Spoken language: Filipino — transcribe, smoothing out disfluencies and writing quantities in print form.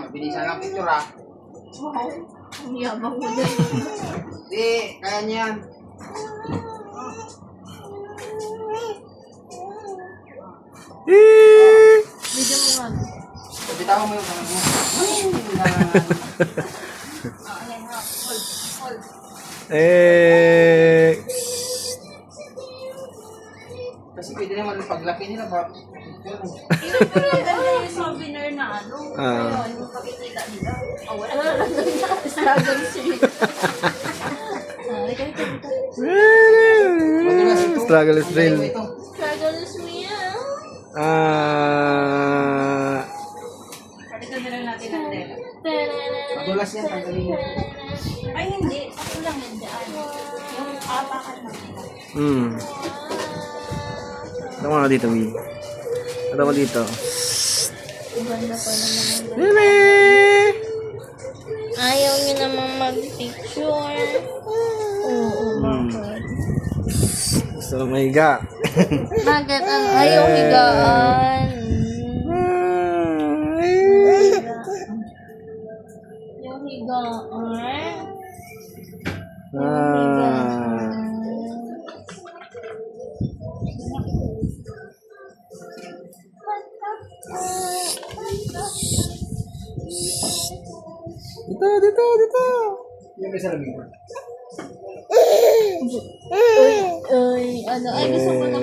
Mabilisan lang picture ah. Wow. Ang yabang mo din. Hindi, kaya niyan. Video mo nga. Bitawan mo yung kamay mo. Ayan nga. Hold. Hold. Kasi pwede naman paglaki nila ba? Ito pala ganda yung souvenir na ano. Ayun, yung pakikita nila. Oh, wala na lang doon sa Dragon Street. Halika. Struggle is real. Dragon Street. Palitan na lang natin ang tela. Madulas yan, tanggalin mo. Ay, hindi. Ako lang nandaan. Yung apakan lang nila. Ano mo dito, Wee? Ano mo dito? Ganda pa naman. Bebe! Ayaw niyo naman mag-picture. Oo, bakit? Gusto mo mahiga. Bakit ang ayaw higaan? Yung higaan? Dito. Yung may salamin ko. Ay, ano? Ay, gusto ko na